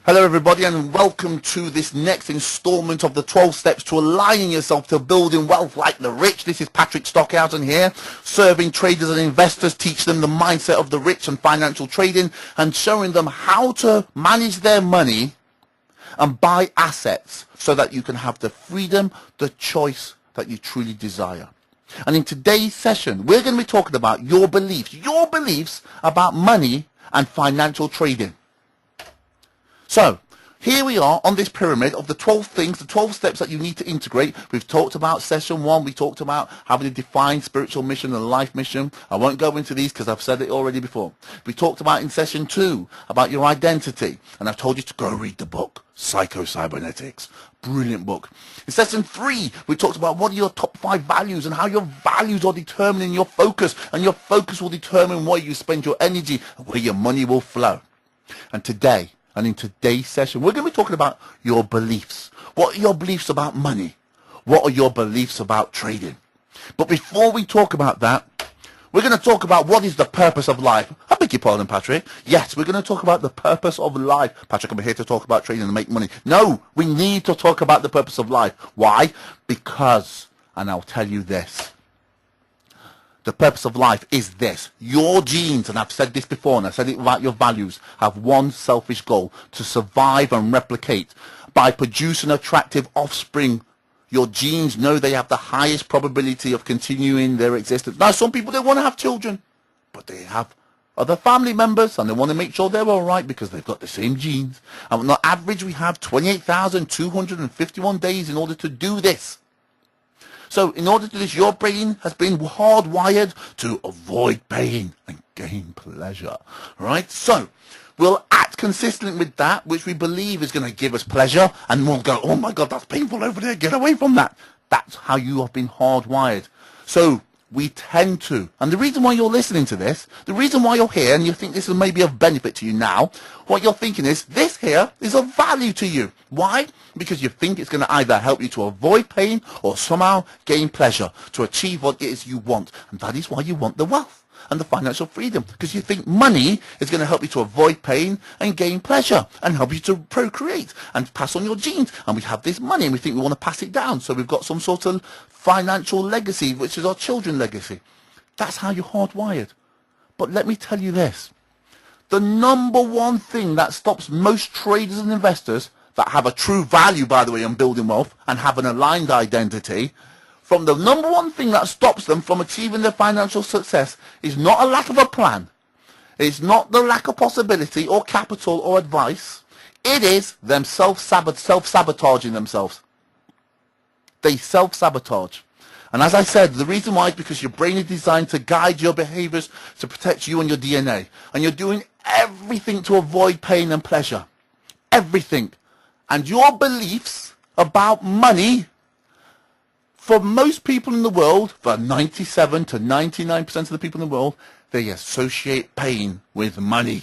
Hello everybody, and welcome to this next installment of the 12 steps to aligning yourself to building wealth like the rich. This is Patrick Stockhausen here, serving traders and investors, teach them the mindset of the rich and financial trading, and showing them how to manage their money and buy assets so that you can have the freedom, the choice that you truly desire. And in today's session, we're going to be talking about your beliefs about money and financial trading. So, here we are on this pyramid of the 12 things, the 12 steps that you need to integrate. We've talked about session 1, we talked about having a defined spiritual mission and life mission. I won't go into these because I've said it already before. We talked about in session 2 about your identity, and I've told you to go read the book, Psycho-Cybernetics. Brilliant book. In session 3, we talked about what are your top 5 values and how your values are determining your focus, and your focus will determine where you spend your energy and where your money will flow. And today, and in today's session, we're going to be talking about your beliefs. What are your beliefs about money? What are your beliefs about trading? But before we talk about that, we're going to talk about what is the purpose of life. I beg your pardon, Patrick. Yes, we're going to talk about the purpose of life. Patrick, I'm here to talk about trading and make money. No, we need to talk about the purpose of life. Why? Because, and I'll tell you this, the purpose of life is this. Your genes, and I've said this before, and I said it about your values, have one selfish goal: to survive and replicate. By producing attractive offspring, your genes know they have the highest probability of continuing their existence. Now, some people don't want to have children, but they have other family members, and they want to make sure they're all right because they've got the same genes. And on average, we have 28,251 days in order to do this. So in order to do this, your brain has been hardwired to avoid pain and gain pleasure, right? So we'll act consistent with that, which we believe is going to give us pleasure, and we'll go, oh my God, that's painful over there, get away from that. That's how you have been hardwired. So we tend to, and the reason why you're listening to this, the reason why you're here, and you think this is maybe of benefit to you now, what you're thinking is, this here is of value to you. Why? Because you think it's going to either help you to avoid pain or somehow gain pleasure, to achieve what it is you want. And that is why you want the wealth and the financial freedom, because you think money is going to help you to avoid pain and gain pleasure and help you to procreate and pass on your genes. And we have this money and we think we want to pass it down, so we've got some sort of financial legacy, which is our children's legacy. That's how you're hardwired. But let me tell you this, the number one thing that stops most traders and investors that have a true value, by the way, on building wealth and have an aligned identity, from the number one thing that stops them from achieving their financial success is not a lack of a plan. It's not the lack of possibility or capital or advice. It is them self-sabotaging themselves. They self-sabotage. And as I said, the reason why is because your brain is designed to guide your behaviors, to protect you and your DNA. And you're doing everything to avoid pain and pleasure. Everything. And your beliefs about money, for most people in the world, for 97 to 99% of the people in the world, they associate pain with money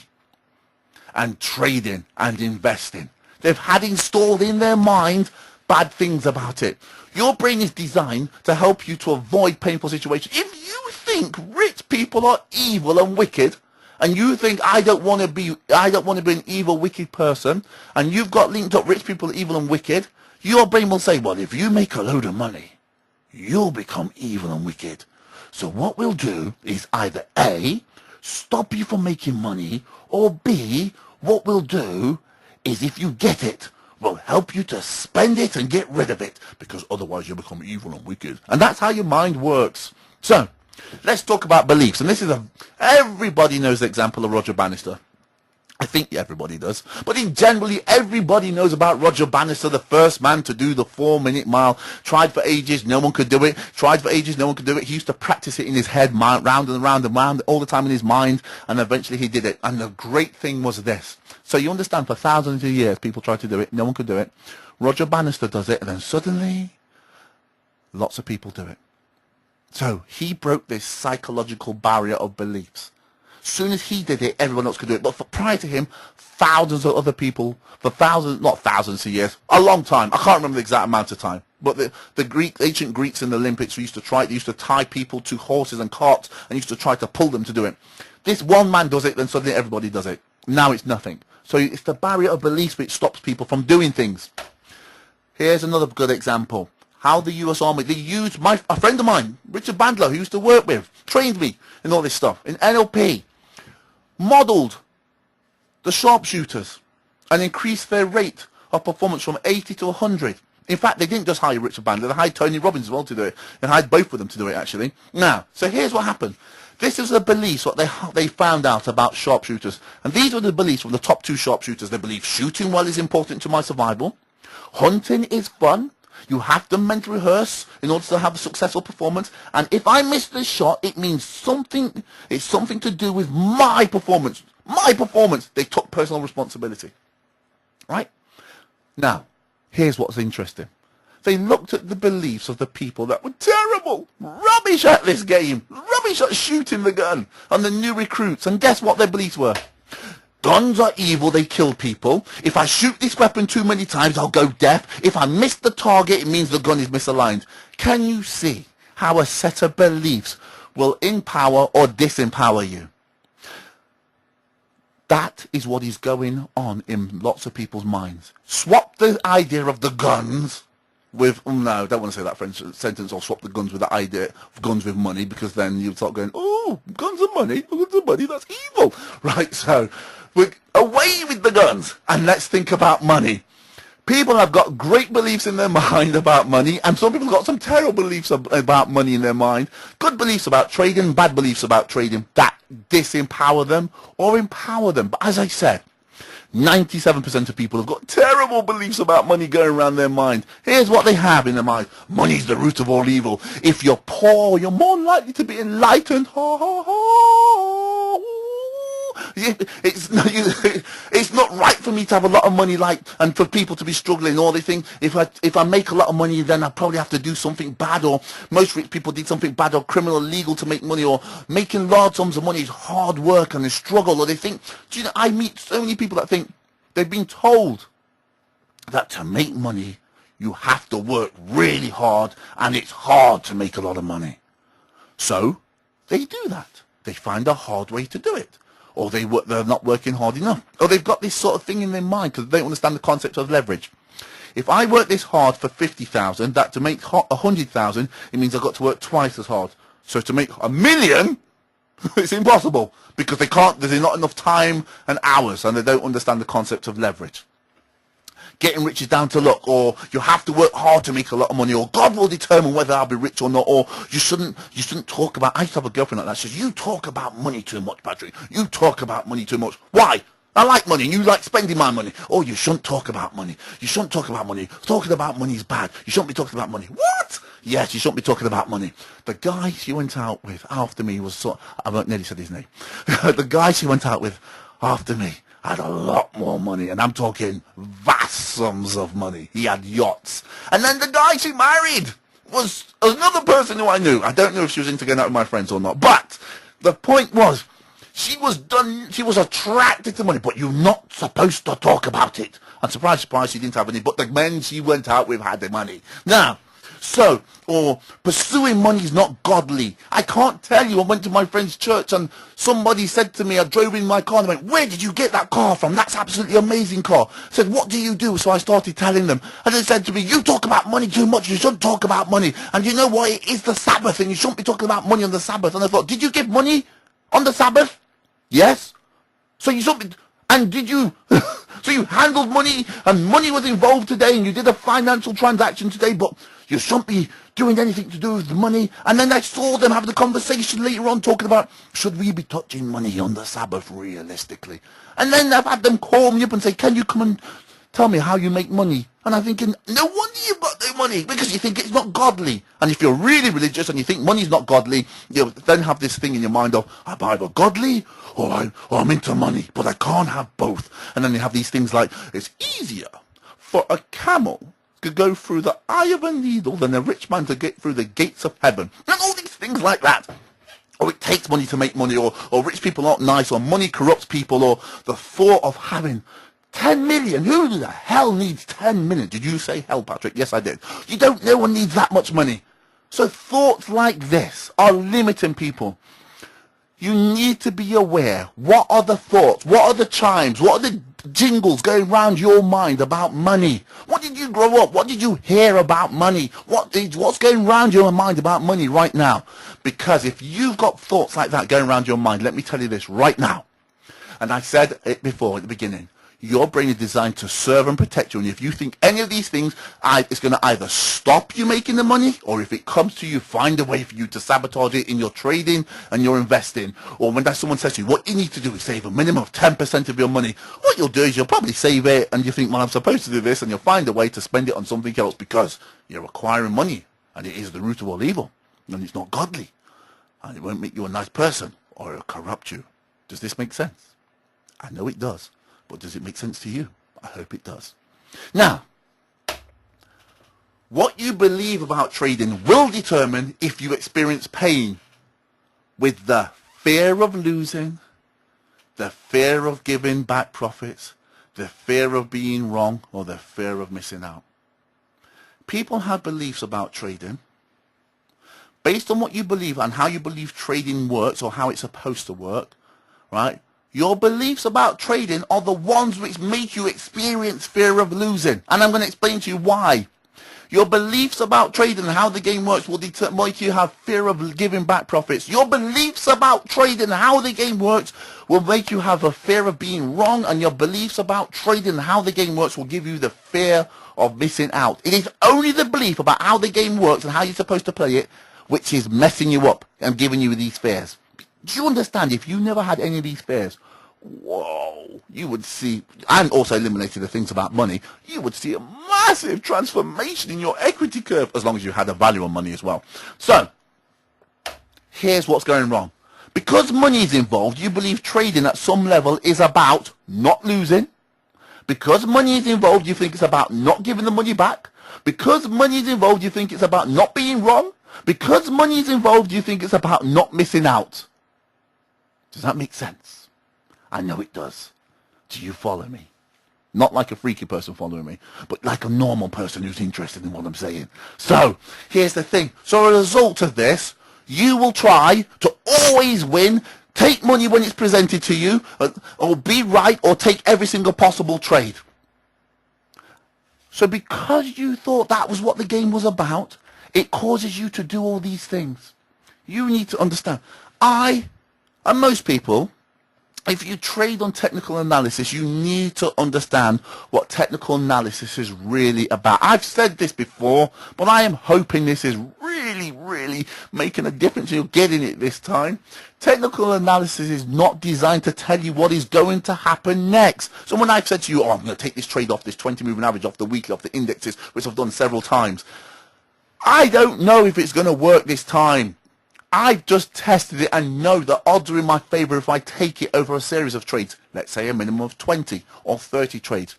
and trading and investing. They've had installed in their mind bad things about it. Your brain is designed to help you to avoid painful situations. If you think rich people are evil and wicked, and you think I don't want to be an evil, wicked person, and you've got linked up rich people are evil and wicked, your brain will say, well, if you make a load of money, you'll become evil and wicked. So what we'll do is either A, stop you from making money, or B, what we'll do is if you get it, we'll help you to spend it and get rid of it, because otherwise you'll become evil and wicked. And that's how your mind works. So let's talk about beliefs. And this is everybody knows the example of Roger Bannister. I think everybody does. But generally, everybody knows about Roger Bannister, the first man to do the 4-minute mile. Tried for ages, no one could do it. Tried for ages, no one could do it. He used to practice it in his head, round and round and round, all the time in his mind. And eventually he did it. And the great thing was this. So you understand, for thousands of years, people tried to do it. No one could do it. Roger Bannister does it. And then suddenly, lots of people do it. So he broke this psychological barrier of beliefs. As soon as he did it, everyone else could do it. But prior to him, thousands of other people, for thousands, not thousands of years, a long time. I can't remember the exact amount of time. But the ancient Greeks in the Olympics used to tie people to horses and carts and used to try to pull them to do it. This one man does it, then suddenly everybody does it. Now it's nothing. So it's the barrier of beliefs which stops people from doing things. Here's another good example. How the US Army, they used a friend of mine, Richard Bandler, who used to work with, trained me in all this stuff, in NLP, modelled the sharpshooters and increased their rate of performance from 80 to 100. In fact, they didn't just hire Richard Bandler, they hired Tony Robbins as well to do it. They hired both of them to do it, actually. Now, so here's what happened. This is the beliefs what they found out about sharpshooters. And these were the beliefs from the top 2 sharpshooters. They believe shooting well is important to my survival. Hunting is fun. You have to mentally rehearse in order to have a successful performance. And if I miss this shot, it means something. It's something to do with my performance. My performance. They took personal responsibility. Right? Now, here's what's interesting. They looked at the beliefs of the people that were terrible, rubbish at this game, rubbish at shooting the gun, and the new recruits. And guess what their beliefs were? Guns are evil, they kill people. If I shoot this weapon too many times, I'll go deaf. If I miss the target, it means the gun is misaligned. Can you see how a set of beliefs will empower or disempower you? That is what is going on in lots of people's minds. Swap the idea of the guns with, no, don't want to say that French sentence, or swap the guns with the idea of guns with money, because then you start going, oh, guns and money, that's evil. Right, so we're away with the guns, and let's think about money. People have got great beliefs in their mind about money, and some people have got some terrible beliefs about money in their mind. Good beliefs about trading, bad beliefs about trading, that disempower them or empower them. But as I said, 97% of people have got terrible beliefs about money going around their mind. Here's what they have in their mind. Money's the root of all evil. If you're poor, you're more likely to be enlightened. Ha, ha, ha. It's not right for me to have a lot of money, and for people to be struggling. Or they think if I make a lot of money, then I probably have to do something bad. Or most rich people did something bad or criminal, illegal to make money. Or making large sums of money is hard work and a struggle. Or they think, do you know, I meet so many people that think they've been told that to make money you have to work really hard, and it's hard to make a lot of money. So they do that. They find a hard way to do it. Or they're not working hard enough. Or they've got this sort of thing in their mind because they don't understand the concept of leverage. If I work this hard for 50,000, that to make 100,000, it means I've got to work twice as hard. So to make 1 million, it's impossible because there's not enough time and hours, and they don't understand the concept of leverage. Getting rich is down to luck, or you have to work hard to make a lot of money, or God will determine whether I'll be rich or not, or you shouldn't talk about. I used to have a girlfriend like that. She says, you talk about money too much, Patrick. You talk about money too much. Why? I like money and you like spending my money. Oh, you shouldn't talk about money. You shouldn't talk about money. Talking about money is bad. You shouldn't be talking about money. What? Yes, you shouldn't be talking about money. The guy she went out with after me was I nearly said his name. The guy she went out with after me had a lot more money, and I'm talking vast sums of money. He had yachts. And then the guy she married was another person who I knew. I don't know if she was into going out with my friends or not, but the point was, she was attracted to money, but you're not supposed to talk about it. And surprise, surprise, she didn't have any, but the men she went out with had the money. Now, or pursuing money is not godly. I can't tell you, I went to my friend's church and somebody said to me, I drove in my car and I went, where did you get that car from? That's absolutely amazing car. I said, what do you do? So I started telling them. And they said to me, you talk about money too much. You shouldn't talk about money. And you know what? It is the Sabbath and you shouldn't be talking about money on the Sabbath. And I thought, did you give money on the Sabbath? Yes. So you shouldn't be, and did you, so you handled money and money was involved today and you did a financial transaction today, but you shouldn't be doing anything to do with the money. And then I saw them have the conversation later on talking about, should we be touching money on the Sabbath realistically? And then I've had them call me up and say, can you come and tell me how you make money? And I'm thinking, no wonder you've got no money, because you think it's not godly. And if you're really religious and you think money's not godly, you then have this thing in your mind of, I'm either godly or I'm into money, but I can't have both. And then you have these things like, it's easier for a camel to go through the eye of a needle than a rich man to get through the gates of heaven. And all these things like that. Or it takes money to make money, or rich people aren't nice, or money corrupts people, or the thought of having 10 million. Who the hell needs 10 million? Did you say hell, Patrick? Yes, I did. You don't know one needs that much money. So thoughts like this are limiting people. You need to be aware. What are the thoughts? What are the chimes? What are the jingles going round your mind about money? What did you grow up? What did you hear about money? What's going round your mind about money right now? Because if you've got thoughts like that going around your mind, let me tell you this right now. And I said it before at the beginning. Your brain is designed to serve and protect you. And if you think any of these things, it's going to either stop you making the money, or if it comes to you, find a way for you to sabotage it in your trading and your investing. Or when someone says to you, what you need to do is save a minimum of 10% of your money, what you'll do is you'll probably save it, and you think, well, I'm supposed to do this, and you'll find a way to spend it on something else because you're acquiring money, and it is the root of all evil, and it's not godly, and it won't make you a nice person, or it'll corrupt you. Does this make sense? I know it does. But does it make sense to you? I hope it does. Now, what you believe about trading will determine if you experience pain with the fear of losing, the fear of giving back profits, the fear of being wrong, or the fear of missing out. People have beliefs about trading. Based on what you believe and how you believe trading works or how it's supposed to work, right? Your beliefs about trading are the ones which make you experience fear of losing. And I'm going to explain to you why. Your beliefs about trading and how the game works will make you have fear of giving back profits. Your beliefs about trading and how the game works will make you have a fear of being wrong. And your beliefs about trading and how the game works will give you the fear of missing out. It is only the belief about how the game works and how you're supposed to play it which is messing you up and giving you these fears. Do you understand? If you never had any of these fears, whoa, you would see, and also eliminated the things about money, you would see a massive transformation in your equity curve, as long as you had a value on money as well. So, here's what's going wrong. Because money is involved, you believe trading at some level is about not losing. Because money is involved, you think it's about not giving the money back. Because money is involved, you think it's about not being wrong. Because money is involved, you think it's about not missing out. Does that make sense? I know it does. Do you follow me? Not like a freaky person following me, but like a normal person who's interested in what I'm saying. So, here's the thing. So, as a result of this, you will try to always win, take money when it's presented to you, or be right, or take every single possible trade. So, because you thought that was what the game was about, it causes you to do all these things. You need to understand. And most people, if you trade on technical analysis, you need to understand what technical analysis is really about. I've said this before, but I am hoping this is really making a difference. You're getting it this time. Technical analysis is not designed to tell you what is going to happen next. So when I've said to you, I'm going to take this trade off, this 20 moving average off the weekly, off the indexes, which I've done several times, I don't know if it's going to work this time. I've just tested it and know the odds are in my favor if I take it over a series of trades, let's say a minimum of 20 or 30 trades,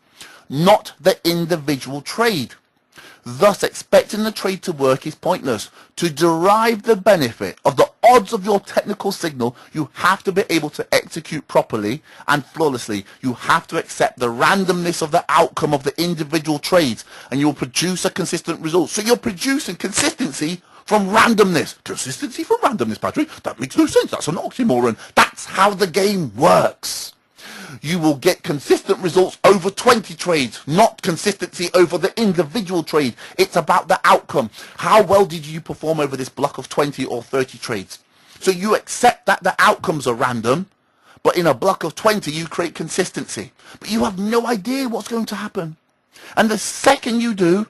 not the individual trade. Thus, expecting the trade to work is pointless. To derive the benefit of the odds of your technical signal, you have to be able to execute properly and flawlessly. You have to accept the randomness of the outcome of the individual trades, and you'll produce a consistent result. So you're producing consistency from randomness. Consistency from randomness, Patrick? That makes no sense. That's an oxymoron. That's how the game works. You will get consistent results over 20 trades, not consistency over the individual trade. It's about the outcome. How well did you perform over this block of 20 or 30 trades? So you accept that the outcomes are random, but in a block of 20 you create consistency. But you have no idea what's going to happen. And the second you do,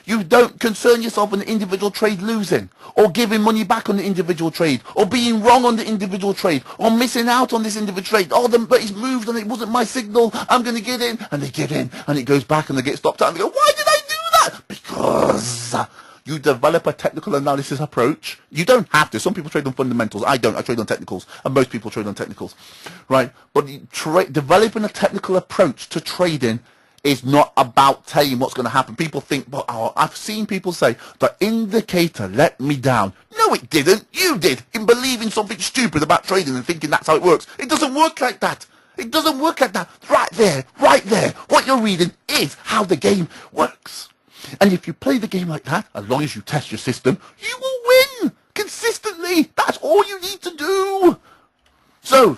you don't concern yourself on the individual trade losing, or giving money back on the individual trade, or being wrong on the individual trade, or missing out on this individual trade. Oh, but it's moved and it wasn't my signal. I'm going to get in. And they get in, and it goes back, and they get stopped out, and they go, why did I do that? Because you develop a technical analysis approach. You don't have to. Some people trade on fundamentals. I don't. I trade on technicals, and most people trade on technicals, right? But developing a technical approach to trading is not about telling what's going to happen. People think, well, I've seen people say, the indicator let me down. No, it didn't. You did, in believing something stupid about trading and thinking that's how it works. It doesn't work like that. It doesn't work like that. Right there. What you're reading is how the game works. And if you play the game like that, as long as you test your system, you will win consistently. That's all you need to do. So,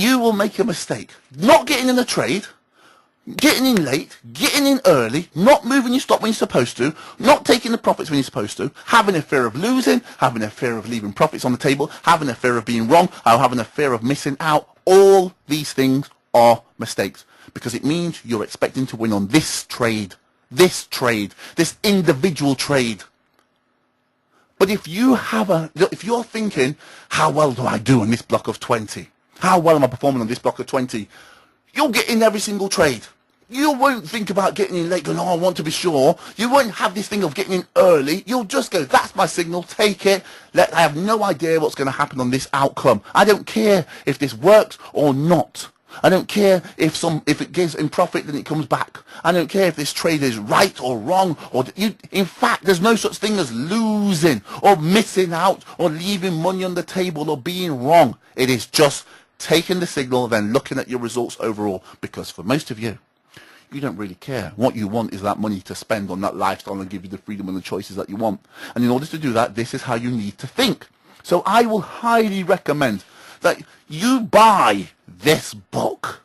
you will make a mistake. Not getting in a trade, getting in late, getting in early, not moving your stop when you're supposed to, not taking the profits when you're supposed to, having a fear of losing, having a fear of leaving profits on the table, having a fear of being wrong, or having a fear of missing out. All these things are mistakes, because it means you're expecting to win on this trade, this individual trade. But if you're thinking, how well do I do on this block of 20? How well am I performing on this block of 20? You'll get in every single trade. You won't think about getting in late, going, oh, I want to be sure. You won't have this thing of getting in early. You'll just go, that's my signal, take it. I have no idea what's going to happen on this outcome. I don't care if this works or not. I don't care if it gives in profit, then it comes back. I don't care if this trade is right or wrong. In fact, there's no such thing as losing or missing out or leaving money on the table or being wrong. It is just taking the signal, then looking at your results overall. Because for most of you, you don't really care. What you want is that money to spend on that lifestyle and give you the freedom and the choices that you want. And in order to do that, this is how you need to think. So I will highly recommend that you buy this book.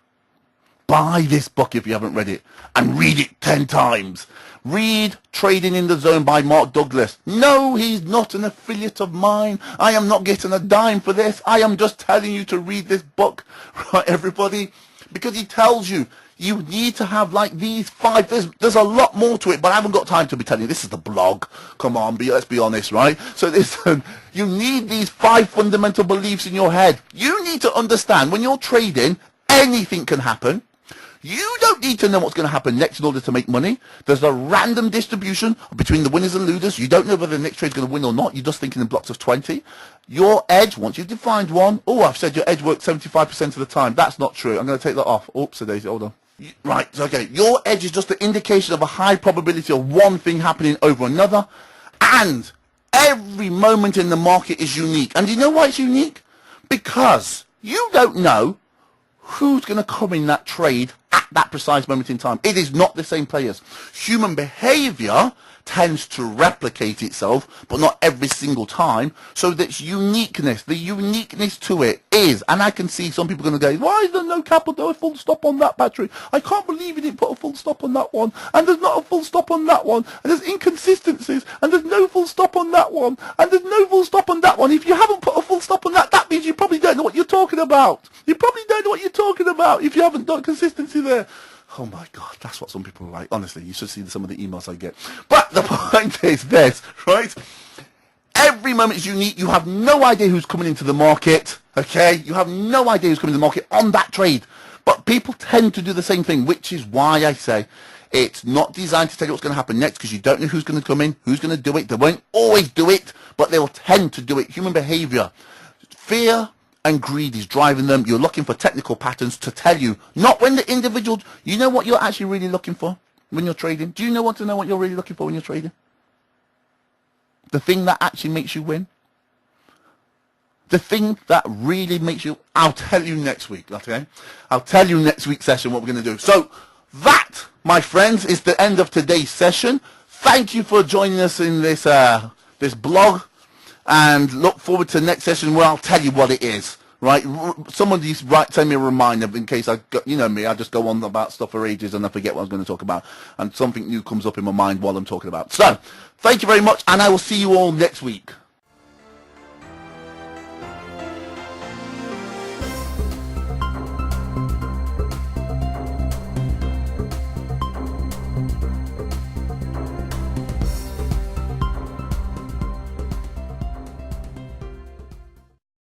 Buy this book if you haven't read it, and read it 10 times. Read Trading in the Zone by Mark Douglas. No, he's not an affiliate of mine. I am not getting a dime for this. I am just telling you to read this book, right, everybody? Because he tells you, you need to have like these 5, there's a lot more to it, but I haven't got time to be telling you. This is the blog. Come on, let's be honest, right? So listen, you need these 5 fundamental beliefs in your head. You need to understand when you're trading, anything can happen. You don't need to know what's going to happen next in order to make money. There's a random distribution between the winners and losers. You don't know whether the next trade's going to win or not. You're just thinking in blocks of 20. Your edge, once you've defined one, I've said your edge works 75% of the time. That's not true. I'm going to take that off. Oops, Daisy, hold on. Right, okay. Your edge is just the indication of a high probability of one thing happening over another. And every moment in the market is unique. And do you know why it's unique? Because you don't know who's going to come in that trade at that precise moment in time. It is not the same players. Human behavior tends to replicate itself, but not every single time. So that's uniqueness. The uniqueness to it is, and I can see some people going to go, why is there no capital, a full stop on that, Patrick? I can't believe you didn't put a full stop on that one. And there's not a full stop on that one. And there's inconsistencies. And there's no full stop on that one. And there's no full stop on that one. If you haven't put a full stop on that, that means you probably don't know what you're talking about. You probably don't know what you're talking about if you haven't got consistency there. Oh my God, that's what some people are like. Honestly, you should see some of the emails I get. But the point is this, right? Every moment is unique. You have no idea who's coming into the market, okay? You have no idea who's coming to the market on that trade. But people tend to do the same thing, which is why I say it's not designed to tell you what's going to happen next, because you don't know who's going to come in, who's going to do it. They won't always do it, but they will tend to do it. Human behavior. Fear and greed is driving them. You're looking for technical patterns to tell you, not when the individual, you know what you're actually really looking for when you're trading? Do you know what you're really looking for when you're trading? The thing that actually makes you win? The thing that really makes you, I'll tell you next week, okay? I'll tell you next week's session what we're going to do. So that, my friends, is the end of today's session. Thank you for joining us in this, this blog. And look forward to the next session where I'll tell you what it is, right? Somebody send me a reminder in case you know me, I just go on about stuff for ages and I forget what I was going to talk about. And something new comes up in my mind while I'm talking about. So, thank you very much, and I will see you all next week.